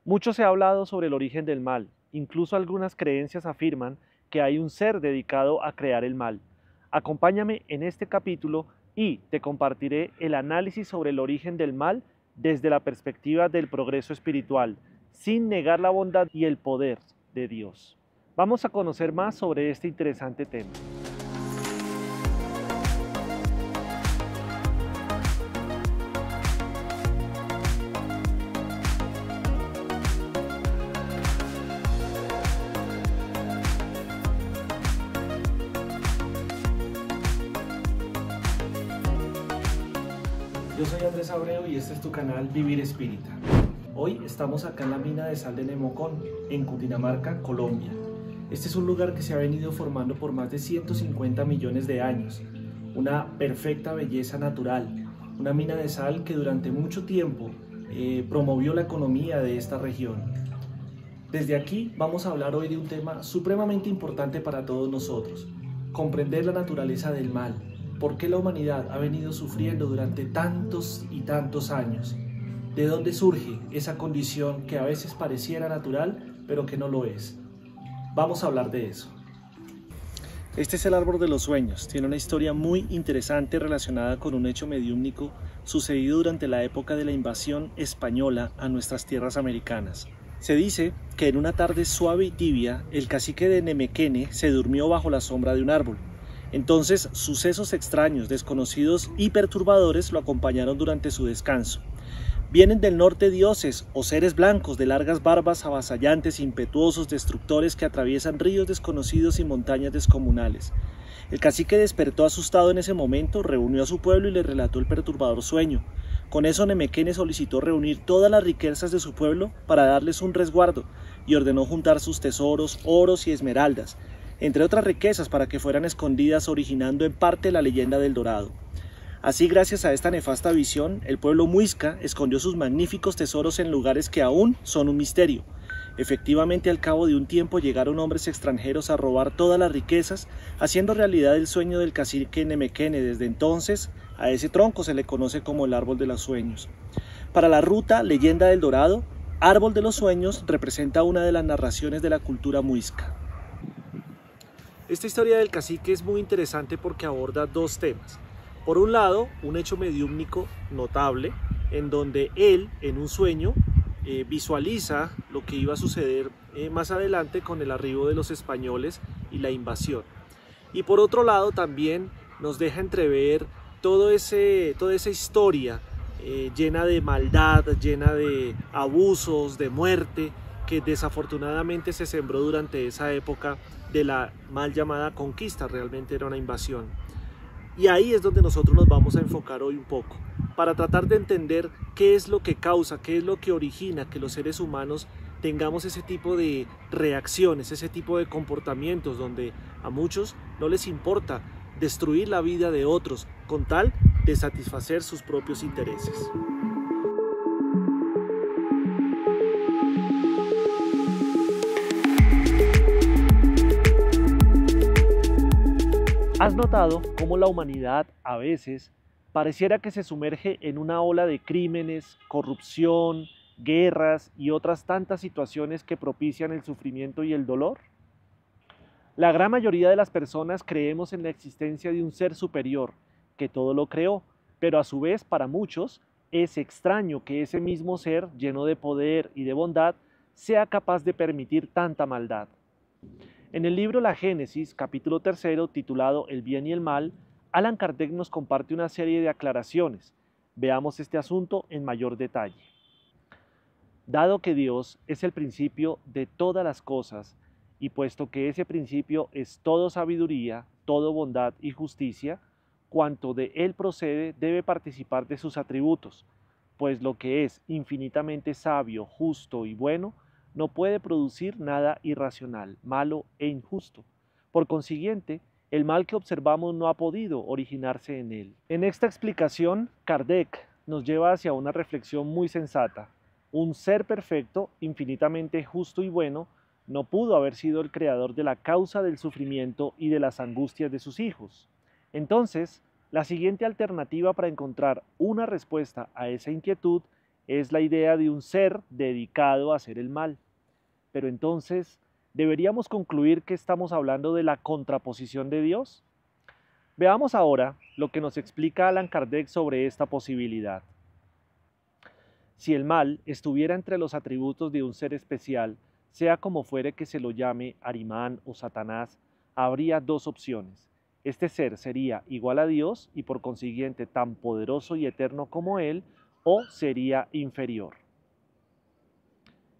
Mucho se ha hablado sobre el origen del mal, incluso algunas creencias afirman que hay un ser dedicado a crear el mal. Acompáñame en este capítulo y te compartiré el análisis sobre el origen del mal desde la perspectiva del progreso espiritual, sin negar la bondad y el poder de Dios. Vamos a conocer más sobre este interesante tema. Yo soy Andrés Abreu y este es tu canal Vivir Espírita. Hoy estamos acá en la mina de sal de Nemocón, en Cundinamarca, Colombia. Este es un lugar que se ha venido formando por más de 150 millones de años. Una perfecta belleza natural, una mina de sal que durante mucho tiempo promovió la economía de esta región. Desde aquí vamos a hablar hoy de un tema supremamente importante para todos nosotros: comprender la naturaleza del mal. ¿Por qué la humanidad ha venido sufriendo durante tantos y tantos años? ¿De dónde surge esa condición que a veces pareciera natural, pero que no lo es? Vamos a hablar de eso. Este es el árbol de los sueños. Tiene una historia muy interesante relacionada con un hecho mediúmnico sucedido durante la época de la invasión española a nuestras tierras americanas. Se dice que en una tarde suave y tibia, el cacique de Nemequene se durmió bajo la sombra de un árbol. Entonces, sucesos extraños, desconocidos y perturbadores lo acompañaron durante su descanso. Vienen del norte dioses o seres blancos de largas barbas, avasallantes, impetuosos, destructores que atraviesan ríos desconocidos y montañas descomunales. El cacique despertó asustado en ese momento, reunió a su pueblo y le relató el perturbador sueño. Con eso Nemequene solicitó reunir todas las riquezas de su pueblo para darles un resguardo y ordenó juntar sus tesoros, oros y esmeraldas, entre otras riquezas, para que fueran escondidas, originando en parte la leyenda del Dorado. Así, gracias a esta nefasta visión, el pueblo muisca escondió sus magníficos tesoros en lugares que aún son un misterio. Efectivamente, al cabo de un tiempo llegaron hombres extranjeros a robar todas las riquezas, haciendo realidad el sueño del cacique Nemequene. Desde entonces, a ese tronco se le conoce como el árbol de los sueños. Para la ruta Leyenda del Dorado, Árbol de los Sueños representa una de las narraciones de la cultura muisca. Esta historia del cacique es muy interesante porque aborda dos temas. Por un lado, un hecho mediúmnico notable, en donde él, en un sueño, visualiza lo que iba a suceder más adelante con el arribo de los españoles y la invasión. Y por otro lado, también nos deja entrever toda esa historia llena de maldad, llena de abusos, de muerte, que desafortunadamente se sembró durante esa época de la mal llamada conquista. Realmente era una invasión. Y ahí es donde nosotros nos vamos a enfocar hoy un poco, para tratar de entender qué es lo que causa, qué es lo que origina que los seres humanos tengamos ese tipo de reacciones, ese tipo de comportamientos donde a muchos no les importa destruir la vida de otros con tal de satisfacer sus propios intereses. ¿Has notado cómo la humanidad a veces pareciera que se sumerge en una ola de crímenes, corrupción, guerras y otras tantas situaciones que propician el sufrimiento y el dolor? La gran mayoría de las personas creemos en la existencia de un ser superior que todo lo creó, pero a su vez para muchos es extraño que ese mismo ser, lleno de poder y de bondad, sea capaz de permitir tanta maldad. En el libro La Génesis, capítulo 3, titulado El bien y el mal, Allan Kardec nos comparte una serie de aclaraciones. Veamos este asunto en mayor detalle. Dado que Dios es el principio de todas las cosas, y puesto que ese principio es todo sabiduría, todo bondad y justicia, cuanto de él procede debe participar de sus atributos, pues lo que es infinitamente sabio, justo y bueno, no puede producir nada irracional, malo e injusto. Por consiguiente, el mal que observamos no ha podido originarse en él. En esta explicación, Kardec nos lleva hacia una reflexión muy sensata. Un ser perfecto, infinitamente justo y bueno, no pudo haber sido el creador de la causa del sufrimiento y de las angustias de sus hijos. Entonces, la siguiente alternativa para encontrar una respuesta a esa inquietud es la idea de un ser dedicado a hacer el mal. Pero entonces, ¿deberíamos concluir que estamos hablando de la contraposición de Dios? Veamos ahora lo que nos explica Allan Kardec sobre esta posibilidad. Si el mal estuviera entre los atributos de un ser especial, sea como fuere que se lo llame Arimán o Satanás, habría dos opciones. Este ser sería igual a Dios y por consiguiente tan poderoso y eterno como Él, o sería inferior.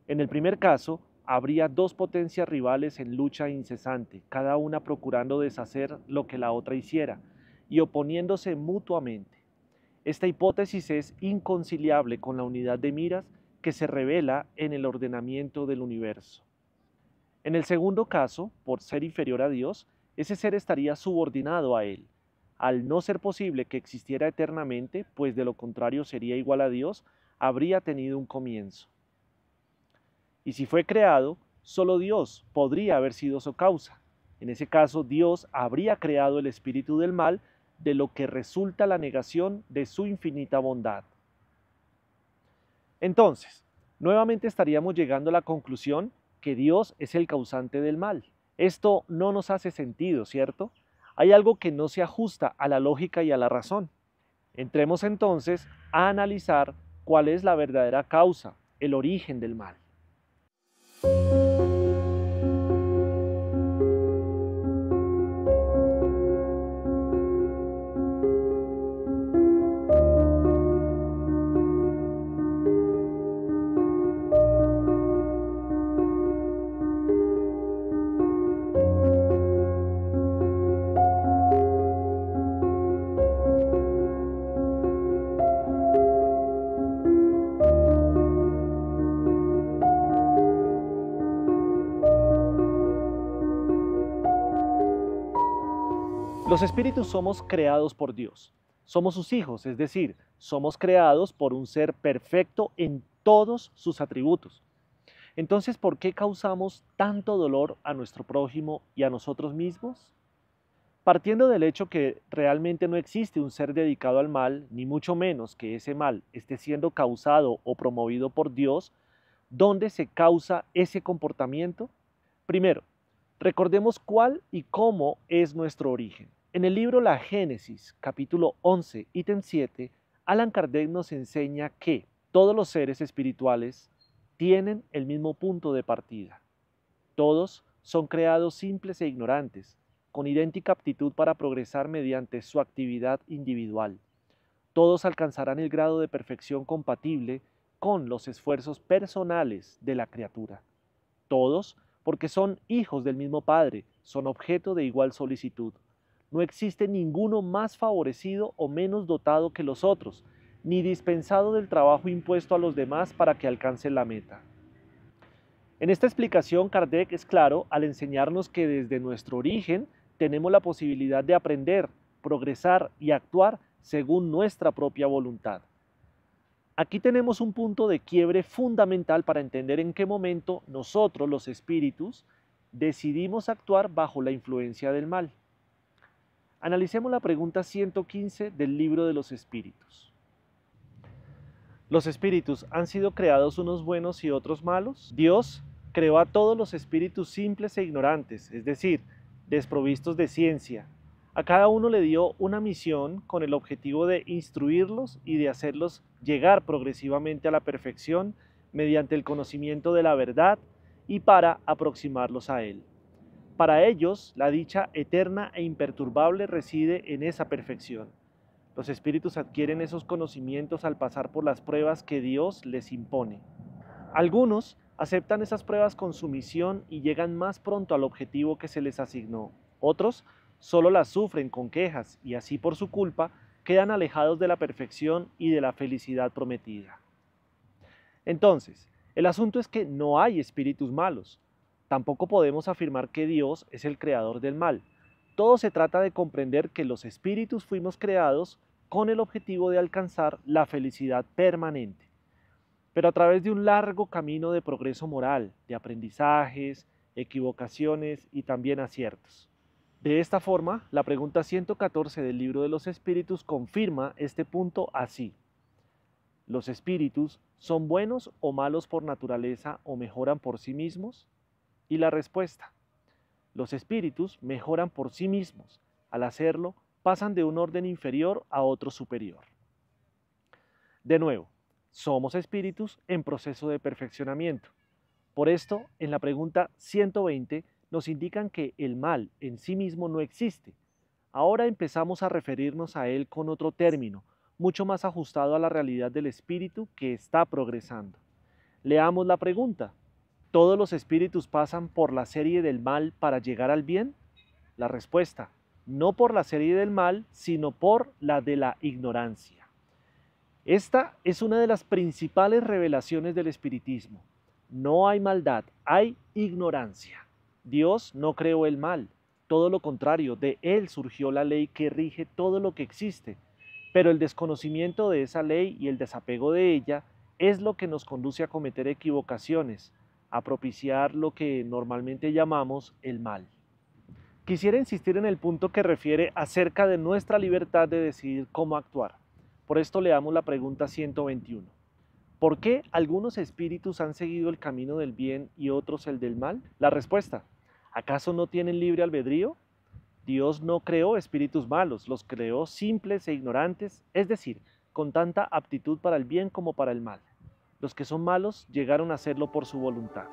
En el primer caso, habría dos potencias rivales en lucha incesante, cada una procurando deshacer lo que la otra hiciera y oponiéndose mutuamente. Esta hipótesis es inconciliable con la unidad de miras que se revela en el ordenamiento del universo. En el segundo caso, por ser inferior a Dios, ese ser estaría subordinado a Él. Al no ser posible que existiera eternamente, pues de lo contrario sería igual a Dios, habría tenido un comienzo. Y si fue creado, solo Dios podría haber sido su causa. En ese caso, Dios habría creado el espíritu del mal, de lo que resulta la negación de su infinita bondad. Entonces, nuevamente estaríamos llegando a la conclusión que Dios es el causante del mal. Esto no nos hace sentido, ¿cierto? Hay algo que no se ajusta a la lógica y a la razón. Entremos entonces a analizar cuál es la verdadera causa, el origen del mal. Los espíritus somos creados por Dios. Somos sus hijos, es decir, somos creados por un ser perfecto en todos sus atributos. Entonces, ¿por qué causamos tanto dolor a nuestro prójimo y a nosotros mismos? Partiendo del hecho que realmente no existe un ser dedicado al mal, ni mucho menos que ese mal esté siendo causado o promovido por Dios, ¿dónde se causa ese comportamiento? Primero, recordemos cuál y cómo es nuestro origen. En el libro La Génesis, capítulo 11, ítem 7, Allan Kardec nos enseña que todos los seres espirituales tienen el mismo punto de partida. Todos son creados simples e ignorantes, con idéntica aptitud para progresar mediante su actividad individual. Todos alcanzarán el grado de perfección compatible con los esfuerzos personales de la criatura. Todos, porque son hijos del mismo Padre, son objeto de igual solicitud. No existe ninguno más favorecido o menos dotado que los otros, ni dispensado del trabajo impuesto a los demás para que alcancen la meta. En esta explicación, Kardec es claro al enseñarnos que desde nuestro origen tenemos la posibilidad de aprender, progresar y actuar según nuestra propia voluntad. Aquí tenemos un punto de quiebre fundamental para entender en qué momento nosotros, los espíritus, decidimos actuar bajo la influencia del mal. Analicemos la pregunta 115 del Libro de los Espíritus. ¿Los espíritus han sido creados unos buenos y otros malos? Dios creó a todos los espíritus simples e ignorantes, es decir, desprovistos de ciencia. A cada uno le dio una misión con el objetivo de instruirlos y de hacerlos llegar progresivamente a la perfección mediante el conocimiento de la verdad y para aproximarlos a Él. Para ellos, la dicha eterna e imperturbable reside en esa perfección. Los espíritus adquieren esos conocimientos al pasar por las pruebas que Dios les impone. Algunos aceptan esas pruebas con sumisión y llegan más pronto al objetivo que se les asignó. Otros solo las sufren con quejas y así por su culpa quedan alejados de la perfección y de la felicidad prometida. Entonces, el asunto es que no hay espíritus malos. Tampoco podemos afirmar que Dios es el creador del mal. Todo se trata de comprender que los espíritus fuimos creados con el objetivo de alcanzar la felicidad permanente, pero a través de un largo camino de progreso moral, de aprendizajes, equivocaciones y también aciertos. De esta forma, la pregunta 114 del Libro de los Espíritus confirma este punto así. Los espíritus ¿son buenos o malos por naturaleza o mejoran por sí mismos? Y la respuesta: los espíritus mejoran por sí mismos. Al hacerlo, pasan de un orden inferior a otro superior. De nuevo, somos espíritus en proceso de perfeccionamiento. Por esto, en la pregunta 120 nos indican que el mal en sí mismo no existe. Ahora empezamos a referirnos a él con otro término, mucho más ajustado a la realidad del espíritu que está progresando. Leamos la pregunta: ¿todos los espíritus pasan por la serie del mal para llegar al bien? La respuesta: no por la serie del mal, sino por la de la ignorancia. Esta es una de las principales revelaciones del espiritismo. No hay maldad, hay ignorancia. Dios no creó el mal, todo lo contrario, de él surgió la ley que rige todo lo que existe. Pero el desconocimiento de esa ley y el desapego de ella es lo que nos conduce a cometer equivocaciones, a propiciar lo que normalmente llamamos el mal. Quisiera insistir en el punto que refiere acerca de nuestra libertad de decidir cómo actuar. Por esto leamos la pregunta 121. ¿Por qué algunos espíritus han seguido el camino del bien y otros el del mal? La respuesta: ¿acaso no tienen libre albedrío? Dios no creó espíritus malos, los creó simples e ignorantes, es decir, con tanta aptitud para el bien como para el mal. Los que son malos llegaron a hacerlo por su voluntad.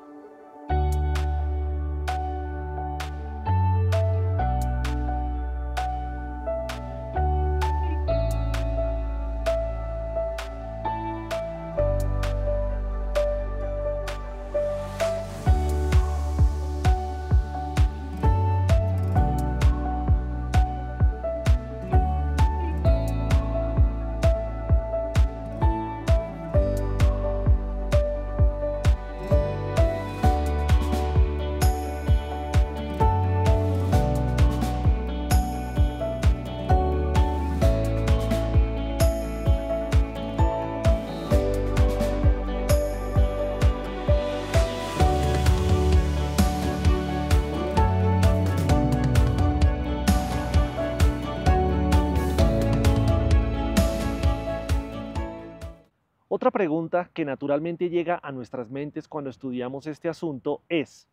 Otra pregunta que naturalmente llega a nuestras mentes cuando estudiamos este asunto es: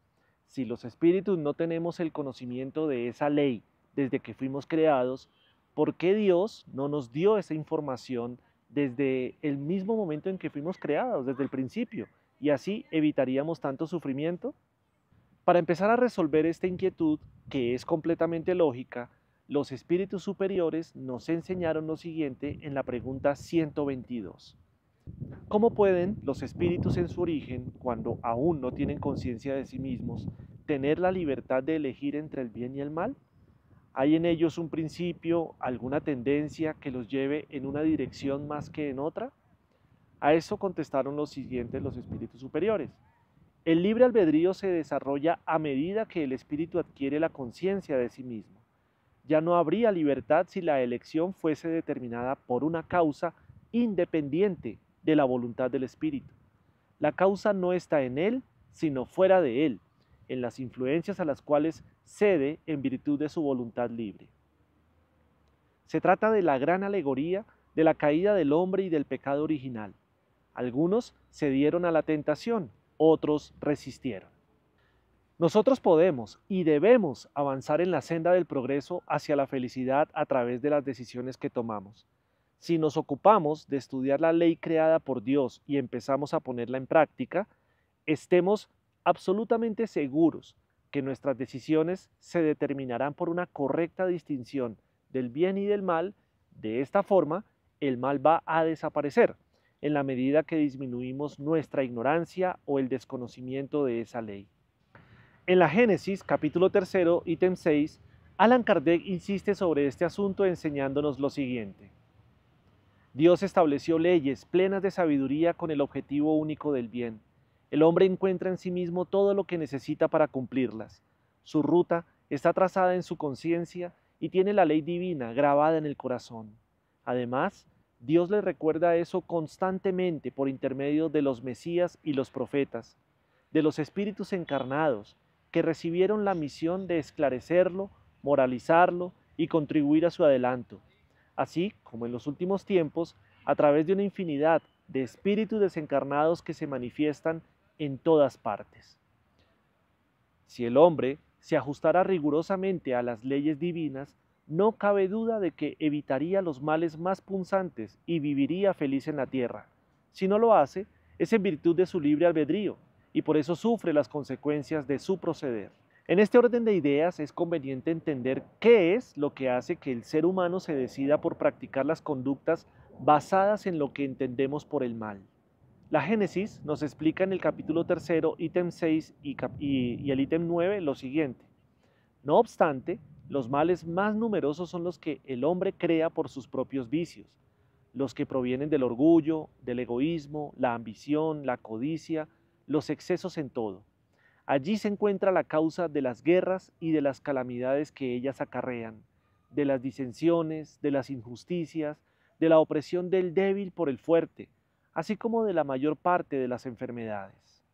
si los espíritus no tenemos el conocimiento de esa ley desde que fuimos creados, ¿por qué Dios no nos dio esa información desde el mismo momento en que fuimos creados, desde el principio? Y así evitaríamos tanto sufrimiento. Para empezar a resolver esta inquietud, que es completamente lógica, los espíritus superiores nos enseñaron lo siguiente en la pregunta 122. ¿Cómo pueden los espíritus en su origen, cuando aún no tienen conciencia de sí mismos, tener la libertad de elegir entre el bien y el mal? ¿Hay en ellos un principio, alguna tendencia que los lleve en una dirección más que en otra? A eso contestaron los siguientes los espíritus superiores. El libre albedrío se desarrolla a medida que el espíritu adquiere la conciencia de sí mismo. Ya no habría libertad si la elección fuese determinada por una causa independiente de la voluntad del espíritu. La causa no está en él, sino fuera de él, en las influencias a las cuales cede en virtud de su voluntad libre. Se trata de la gran alegoría de la caída del hombre y del pecado original. Algunos cedieron a la tentación, otros resistieron. Nosotros podemos y debemos avanzar en la senda del progreso hacia la felicidad a través de las decisiones que tomamos. Si nos ocupamos de estudiar la ley creada por Dios y empezamos a ponerla en práctica, estemos absolutamente seguros que nuestras decisiones se determinarán por una correcta distinción del bien y del mal. De esta forma, el mal va a desaparecer en la medida que disminuimos nuestra ignorancia o el desconocimiento de esa ley. En la Génesis, capítulo 3, ítem 6, Allan Kardec insiste sobre este asunto enseñándonos lo siguiente. Dios estableció leyes plenas de sabiduría con el objetivo único del bien. El hombre encuentra en sí mismo todo lo que necesita para cumplirlas. Su ruta está trazada en su conciencia y tiene la ley divina grabada en el corazón. Además, Dios le recuerda eso constantemente por intermedio de los Mesías y los profetas, de los espíritus encarnados, que recibieron la misión de esclarecerlo, moralizarlo y contribuir a su adelanto. Así como en los últimos tiempos, a través de una infinidad de espíritus desencarnados que se manifiestan en todas partes. Si el hombre se ajustara rigurosamente a las leyes divinas, no cabe duda de que evitaría los males más punzantes y viviría feliz en la tierra. Si no lo hace, es en virtud de su libre albedrío, y por eso sufre las consecuencias de su proceder. En este orden de ideas es conveniente entender qué es lo que hace que el ser humano se decida por practicar las conductas basadas en lo que entendemos por el mal. La Génesis nos explica en el capítulo 3, ítem 6 y el ítem 9 lo siguiente. No obstante, los males más numerosos son los que el hombre crea por sus propios vicios, los que provienen del orgullo, del egoísmo, la ambición, la codicia, los excesos en todo. Allí se encuentra la causa de las guerras y de las calamidades que ellas acarrean, de las disensiones, de las injusticias, de la opresión del débil por el fuerte, así como de la mayor parte de las enfermedades.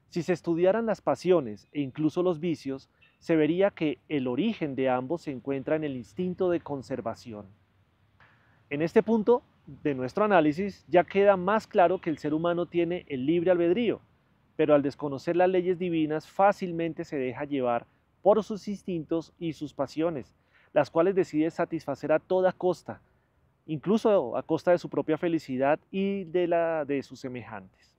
Si se estudiaran las pasiones e incluso los vicios, se vería que el origen de ambos se encuentra en el instinto de conservación. En este punto de nuestro análisis ya queda más claro que el ser humano tiene el libre albedrío, pero al desconocer las leyes divinas fácilmente se deja llevar por sus instintos y sus pasiones, las cuales decide satisfacer a toda costa, incluso a costa de su propia felicidad y de la de sus semejantes.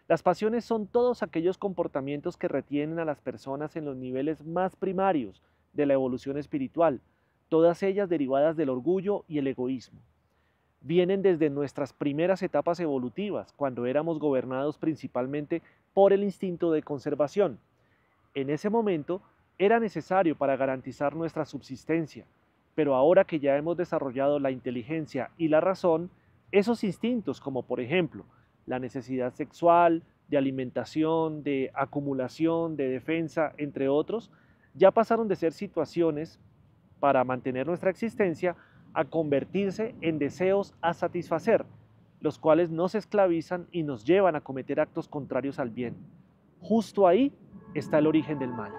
Las pasiones son todos aquellos comportamientos que retienen a las personas en los niveles más primarios de la evolución espiritual, todas ellas derivadas del orgullo y el egoísmo. Vienen desde nuestras primeras etapas evolutivas, cuando éramos gobernados principalmente por el instinto de conservación. En ese momento era necesario para garantizar nuestra subsistencia, pero ahora que ya hemos desarrollado la inteligencia y la razón, esos instintos, como por ejemplo la necesidad sexual, de alimentación, de acumulación, de defensa, entre otros, ya pasaron de ser situaciones para mantener nuestra existencia a convertirse en deseos a satisfacer, los cuales nos esclavizan y nos llevan a cometer actos contrarios al bien. Justo ahí está el origen del mal.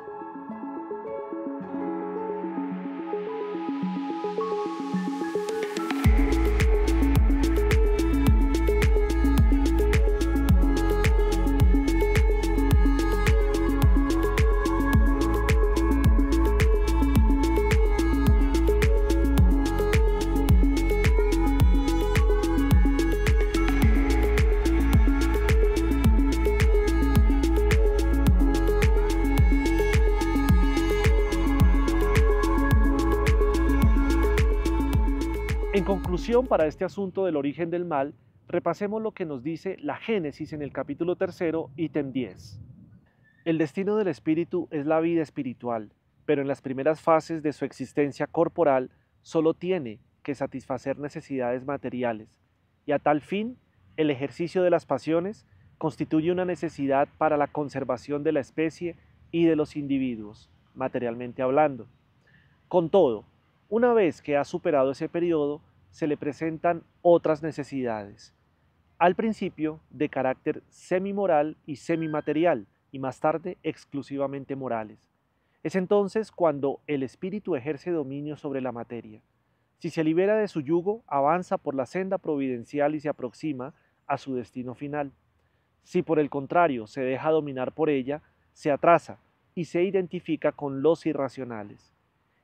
En conclusión, para este asunto del origen del mal, repasemos lo que nos dice la Génesis en el capítulo 3, ítem 10. El destino del espíritu es la vida espiritual, pero en las primeras fases de su existencia corporal solo tiene que satisfacer necesidades materiales, y a tal fin, el ejercicio de las pasiones constituye una necesidad para la conservación de la especie y de los individuos, materialmente hablando. Con todo, una vez que ha superado ese periodo, se le presentan otras necesidades, al principio de carácter semimoral y semimaterial, y más tarde exclusivamente morales. Es entonces cuando el espíritu ejerce dominio sobre la materia. Si se libera de su yugo, avanza por la senda providencial y se aproxima a su destino final. Si por el contrario se deja dominar por ella, se atrasa y se identifica con los irracionales.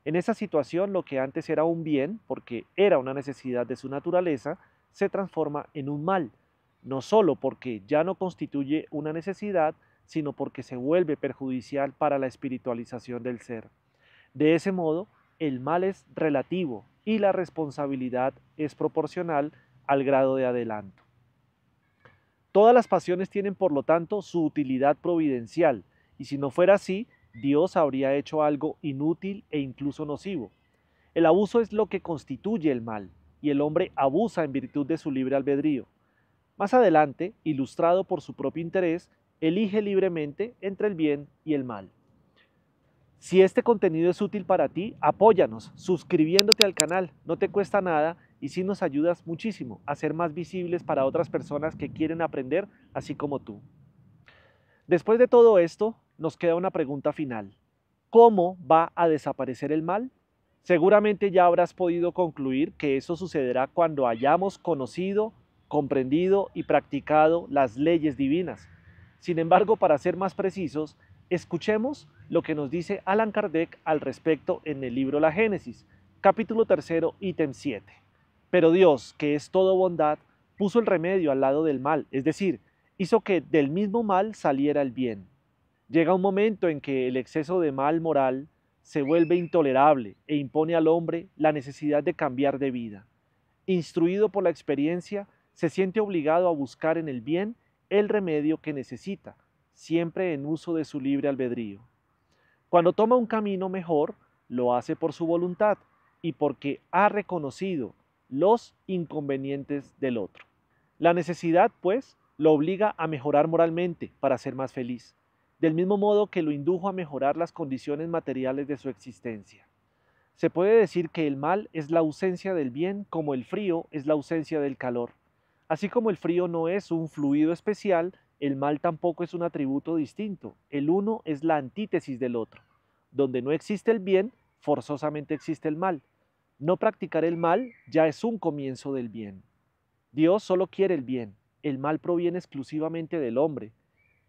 En esa situación, lo que antes era un bien, porque era una necesidad de su naturaleza, se transforma en un mal, no solo porque ya no constituye una necesidad, sino porque se vuelve perjudicial para la espiritualización del ser. De ese modo, el mal es relativo y la responsabilidad es proporcional al grado de adelanto. Todas las pasiones tienen, por lo tanto, su utilidad providencial, y si no fuera así, Dios habría hecho algo inútil e incluso nocivo. El abuso es lo que constituye el mal, y el hombre abusa en virtud de su libre albedrío. Más adelante, ilustrado por su propio interés, elige libremente entre el bien y el mal. Si este contenido es útil para ti, apóyanos suscribiéndote al canal, no te cuesta nada y sí nos ayudas muchísimo a ser más visibles para otras personas que quieren aprender así como tú. Después de todo esto, nos queda una pregunta final. ¿Cómo va a desaparecer el mal? Seguramente ya habrás podido concluir que eso sucederá cuando hayamos conocido comprendido y practicado las leyes divinas. Sin embargo, para ser más precisos, escuchemos lo que nos dice Allan Kardec al respecto en el libro La Génesis, capítulo 3, ítem 7. Pero Dios, que es todo bondad, puso el remedio al lado del mal, es decir, hizo que del mismo mal saliera el bien. Llega un momento en que el exceso de mal moral se vuelve intolerable e impone al hombre la necesidad de cambiar de vida. Instruido por la experiencia, se siente obligado a buscar en el bien el remedio que necesita, siempre en uso de su libre albedrío. Cuando toma un camino mejor, lo hace por su voluntad y porque ha reconocido los inconvenientes del otro. La necesidad, pues, lo obliga a mejorar moralmente para ser más feliz, del mismo modo que lo indujo a mejorar las condiciones materiales de su existencia. Se puede decir que el mal es la ausencia del bien como el frío es la ausencia del calor. Así como el frío no es un fluido especial, el mal tampoco es un atributo distinto. El uno es la antítesis del otro. Donde no existe el bien, forzosamente existe el mal. No practicar el mal ya es un comienzo del bien. Dios solo quiere el bien. El mal proviene exclusivamente del hombre.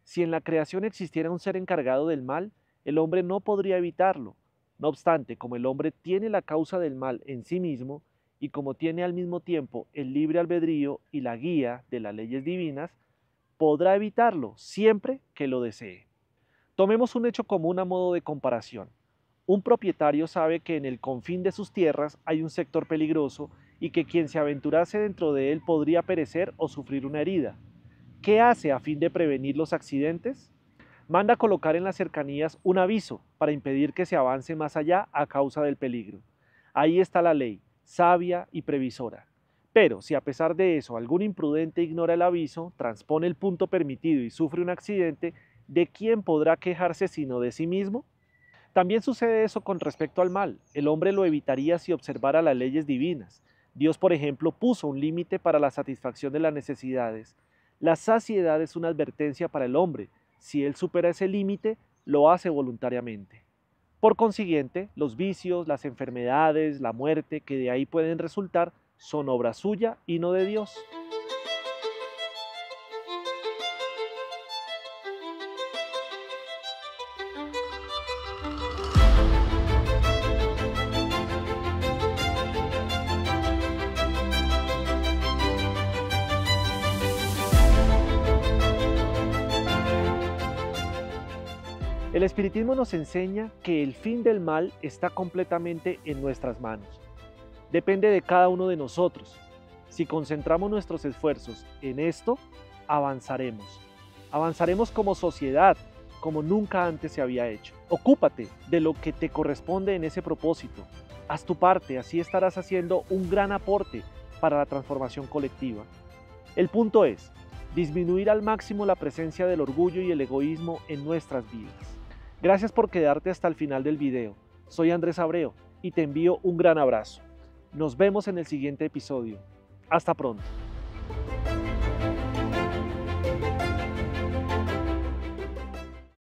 Si en la creación existiera un ser encargado del mal, el hombre no podría evitarlo. No obstante, como el hombre tiene la causa del mal en sí mismo, y como tiene al mismo tiempo el libre albedrío y la guía de las leyes divinas, podrá evitarlo siempre que lo desee. Tomemos un hecho común a modo de comparación. Un propietario sabe que en el confín de sus tierras hay un sector peligroso y que quien se aventurase dentro de él podría perecer o sufrir una herida. ¿Qué hace a fin de prevenir los accidentes? Manda colocar en las cercanías un aviso para impedir que se avance más allá a causa del peligro. Ahí está la ley, sabia y previsora. Pero si a pesar de eso algún imprudente ignora el aviso, transpone el punto permitido y sufre un accidente, ¿de quién podrá quejarse sino de sí mismo? También sucede eso con respecto al mal. El hombre lo evitaría si observara las leyes divinas. Dios, por ejemplo, puso un límite para la satisfacción de las necesidades. La saciedad es una advertencia para el hombre. Si él supera ese límite, lo hace voluntariamente. Por consiguiente, los vicios, las enfermedades, la muerte que de ahí pueden resultar son obra suya y no de Dios. El espiritismo nos enseña que el fin del mal está completamente en nuestras manos. Depende de cada uno de nosotros. Si concentramos nuestros esfuerzos en esto, avanzaremos. Avanzaremos como sociedad, como nunca antes se había hecho. Ocúpate de lo que te corresponde en ese propósito. Haz tu parte, así estarás haciendo un gran aporte para la transformación colectiva. El punto es disminuir al máximo la presencia del orgullo y el egoísmo en nuestras vidas. Gracias por quedarte hasta el final del video. Soy Andrés Abreu y te envío un gran abrazo. Nos vemos en el siguiente episodio. Hasta pronto.